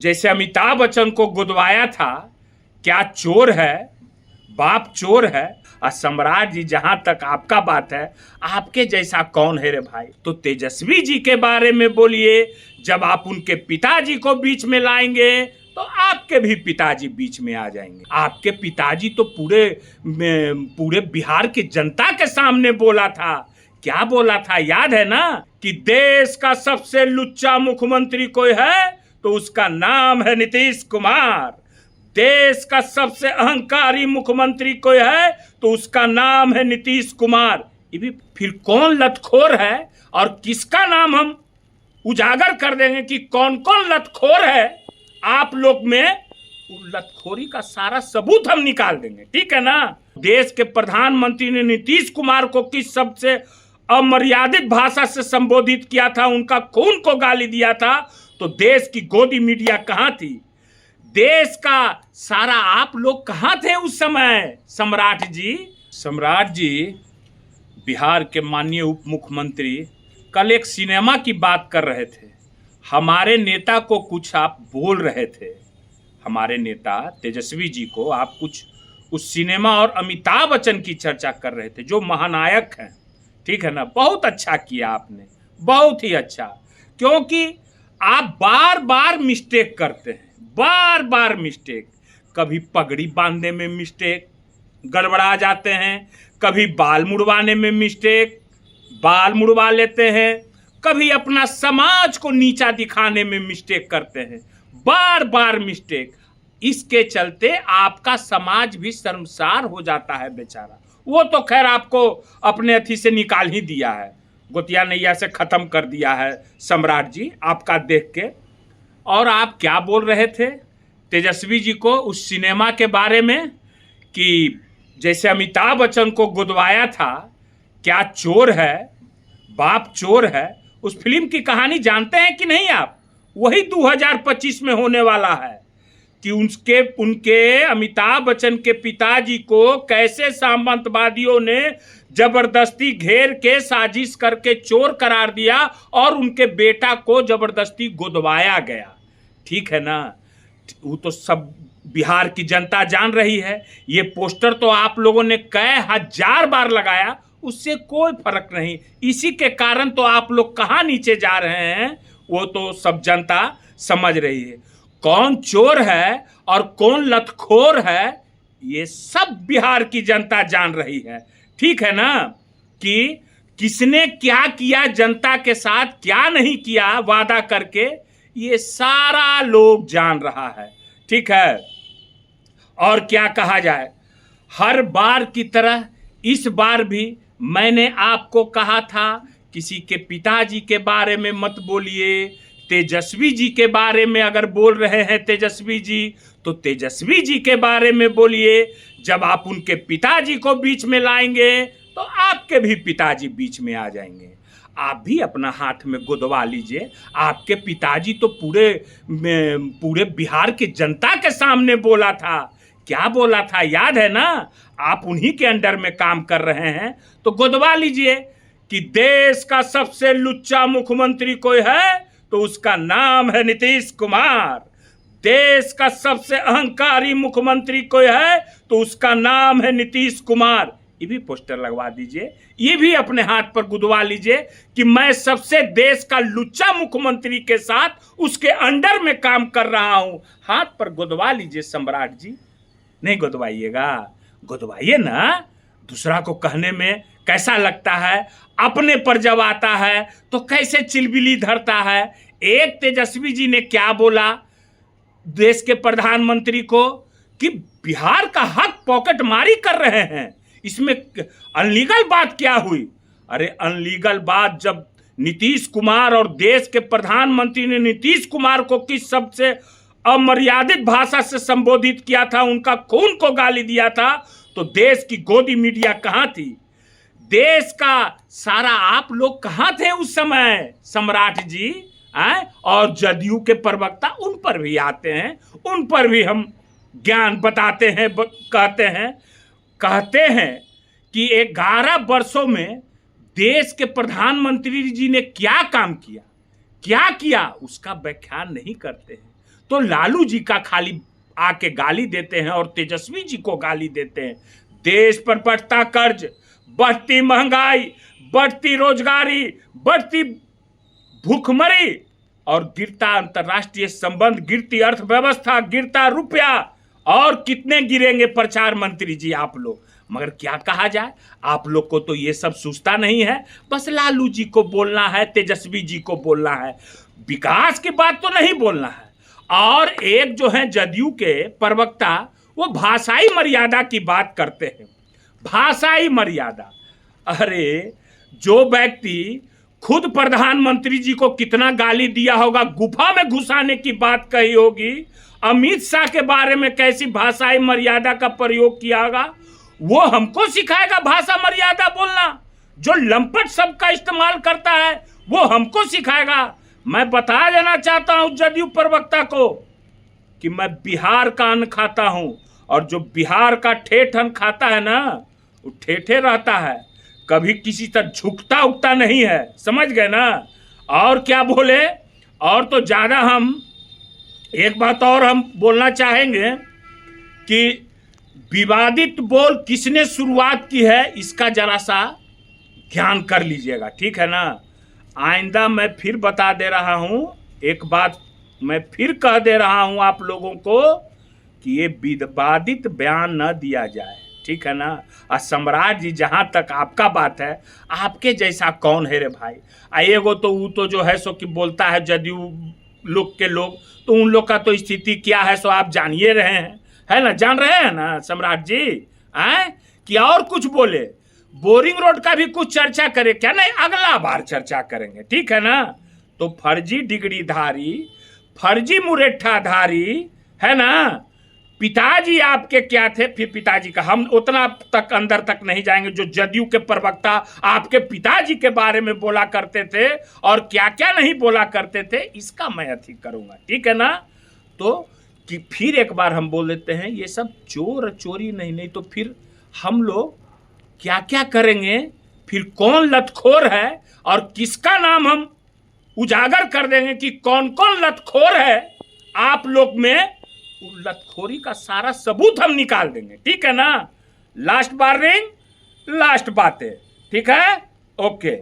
जैसे अमिताभ बच्चन को गुदवाया था, क्या चोर है, बाप चोर है। और सम्राट जी, जहां तक आपका बात है, आपके जैसा कौन है रे भाई। तो तेजस्वी जी के बारे में बोलिए। जब आप उनके पिताजी को बीच में लाएंगे तो आपके भी पिताजी बीच में आ जाएंगे। आपके पिताजी तो पूरे बिहार की जनता के सामने बोला था। क्या बोला था याद है ना, कि देश का सबसे लुच्चा मुख्यमंत्री कोई है तो उसका नाम है नीतीश कुमार। देश का सबसे अहंकारी मुख्यमंत्री कोई है तो उसका नाम है नीतीश कुमार। ये भी फिर कौन लतखोर है और किसका नाम हम उजागर कर देंगे कि कौन कौन लतखोर है। आप लोग में लतखोरी का सारा सबूत हम निकाल देंगे, ठीक है ना। देश के प्रधानमंत्री ने नीतीश कुमार को किस शब्द से अमर्यादित भाषा से संबोधित किया था, उनका खून को गाली दिया था, तो देश की गोदी मीडिया कहां थी, देश का सारा आप लोग कहां थे उस समय। सम्राट जी, बिहार के माननीय उप मुख्यमंत्री कल एक सिनेमा की बात कर रहे थे। हमारे नेता को कुछ आप बोल रहे थे, हमारे नेता तेजस्वी जी को आप कुछ उस सिनेमा और अमिताभ बच्चन की चर्चा कर रहे थे, जो महानायक हैं, ठीक है ना। बहुत अच्छा किया आपने, बहुत ही अच्छा, क्योंकि आप बार बार मिस्टेक करते हैं, बार बार मिस्टेक। कभी पगड़ी बांधने में मिस्टेक, गड़बड़ा जाते हैं। कभी बाल मुड़वाने में मिस्टेक, बाल मुड़वा लेते हैं। कभी अपना समाज को नीचा दिखाने में मिस्टेक करते हैं, बार बार मिस्टेक। इसके चलते आपका समाज भी शर्मसार हो जाता है बेचारा। वो तो खैर आपको अपने अथी से निकाल ही दिया है, गोतिया नैया से खत्म कर दिया है सम्राट जी, आपका देख के। और आप क्या बोल रहे थे तेजस्वी जी को उस सिनेमा के बारे में, कि जैसे अमिताभ बच्चन को गुदवाया था, क्या चोर है, बाप चोर है। उस फिल्म की कहानी जानते हैं कि नहीं आप। वही 2025 में होने वाला है कि उनके अमिताभ बच्चन के पिताजी को कैसे सामंतवादियों ने जबरदस्ती घेर के साजिश करके चोर करार दिया और उनके बेटा को जबरदस्ती गुदवाया गया, ठीक है ना। वो तो सब बिहार की जनता जान रही है। ये पोस्टर तो आप लोगों ने कई हजार बार लगाया, उससे कोई फर्क नहीं। इसी के कारण तो आप लोग कहाँ नीचे जा रहे हैं, वो तो सब जनता समझ रही है। कौन चोर है और कौन लतखोर है, ये सब बिहार की जनता जान रही है, ठीक है ना। कि किसने क्या किया जनता के साथ, क्या नहीं किया वादा करके, ये सारा लोग जान रहा है, ठीक है। और क्या कहा जाए, हर बार की तरह इस बार भी मैंने आपको कहा था, किसी के पिताजी के बारे में मत बोलिए। तेजस्वी जी के बारे में अगर बोल रहे हैं तेजस्वी जी, तो तेजस्वी जी के बारे में बोलिए। जब आप उनके पिताजी को बीच में लाएंगे तो आपके भी पिताजी बीच में आ जाएंगे। आप भी अपना हाथ में गुदवा लीजिए। आपके पिताजी तो पूरे बिहार की जनता के सामने बोला था। क्या बोला था याद है ना। आप उन्हीं के अंडर में काम कर रहे हैं, तो गुदवा लीजिए कि देश का सबसे लुच्चा मुख्यमंत्री कोई है तो उसका नाम है नीतीश कुमार। देश का सबसे अहंकारी मुख्यमंत्री कोई है तो उसका नाम है नीतीश कुमार। ये भी पोस्टर लगवा दीजिए, ये भी अपने हाथ पर गुदवा लीजिए कि मैं सबसे देश का लुच्चा मुख्यमंत्री के साथ उसके अंडर में काम कर रहा हूं। हाथ पर गुदवा लीजिए सम्राट जी। नहीं गुदवाइएगा, गुदवाइए ना। दूसरा को कहने में कैसा लगता है, अपने पर जब आता है तो कैसे चिलबिली धरता है। एक तेजस्वी जी ने क्या बोला देश के प्रधानमंत्री को, कि बिहार का हक पॉकेट मारी कर रहे हैं। इसमें अनलीगल बात क्या हुई। अरे अनलीगल बात जब नीतीश कुमार और देश के प्रधानमंत्री ने नीतीश कुमार को किस शब्द से अमर्यादित भाषा से संबोधित किया था, उनका खून को गाली दिया था, तो देश की गोदी मीडिया कहां थी, देश का सारा आप लोग कहां थे उस समय सम्राट जी। और जदयू के प्रवक्ता उन पर भी आते हैं, उन पर भी हम ज्ञान बताते हैं, कहते हैं कि 11 वर्षों में देश के प्रधानमंत्री जी ने क्या काम किया, क्या किया, उसका व्याख्यान नहीं करते हैं। तो लालू जी का खाली आके गाली देते हैं और तेजस्वी जी को गाली देते हैं। देश पर बढ़ता कर्ज, बढ़ती महंगाई, बढ़ती रोजगारी, बढ़ती भूखमरी और गिरता अंतर्राष्ट्रीय संबंध, गिरती अर्थव्यवस्था, गिरता रुपया, और कितने गिरेंगे प्रचार मंत्री जी आप लोग। मगर क्या कहा जाए, आप लोग को तो ये सब सूझता नहीं है। बस लालू जी को बोलना है, तेजस्वी जी को बोलना है, विकास की बात तो नहीं बोलना है। और एक जो है जदयू के प्रवक्ता, वो भाषाई मर्यादा की बात करते हैं। भाषाई मर्यादा, अरे जो व्यक्ति खुद प्रधानमंत्री जी को कितना गाली दिया होगा, गुफा में घुसाने की बात कही होगी, अमित शाह के बारे में कैसी भाषाई मर्यादा का प्रयोग किया होगा, वो हमको सिखाएगा भाषा मर्यादा बोलना। जो लंपट शब्द का इस्तेमाल करता है वो हमको सिखाएगा। मैं बता देना चाहता हूं जदयू प्रवक्ता को कि मैं बिहार का अन्न खाता हूं, और जो बिहार का ठेठ अन्न खाता है ना, वो ठेठे रहता है, कभी किसी तरह झुकता उगता नहीं है। समझ गए ना। और क्या बोले, और तो ज्यादा हम एक बात और हम बोलना चाहेंगे कि विवादित बोल किसने शुरुआत की है, इसका जरा सा ध्यान कर लीजिएगा, ठीक है ना। आइंदा मैं फिर बता दे रहा हूं, एक बात मैं फिर कह दे रहा हूं आप लोगों को कि ये विवादित बयान न दिया जाए, ठीक है ना। और सम्राट जी, जहां तक आपका बात है, आपके जैसा कौन है रे भाई। एगो तो वो तो जो है सो कि बोलता है जदयू लोग के लोग, तो उन लोग का तो स्थिति क्या है सो आप जानिए रहे हैं, है ना, जान रहे हैं ना सम्राट जी। हैं कि और कुछ बोले, बोरिंग रोड का भी कुछ चर्चा करे क्या? नहीं, अगला बार चर्चा करेंगे, ठीक है ना। तो फर्जी डिग्रीधारी, फर्जी मुरेठाधारी, है ना, पिताजी आपके क्या थे, फिर पिताजी का हम उतना तक अंदर तक नहीं जाएंगे। जो जदयू के प्रवक्ता आपके पिताजी के बारे में बोला करते थे और क्या क्या नहीं बोला करते थे, इसका मैं अथी करूंगा, ठीक है ना। तो कि फिर एक बार हम बोल देते हैं, ये सब चोर चोरी नहीं तो फिर हम लोग क्या क्या करेंगे, फिर कौन लतखोर है और किसका नाम हम उजागर कर देंगे कि कौन कौन लतखोर है आप लोग में, लतखोरी का सारा सबूत हम निकाल देंगे, ठीक है ना। लास्ट वार्निंग, लास्ट बातें, ठीक है, ओके।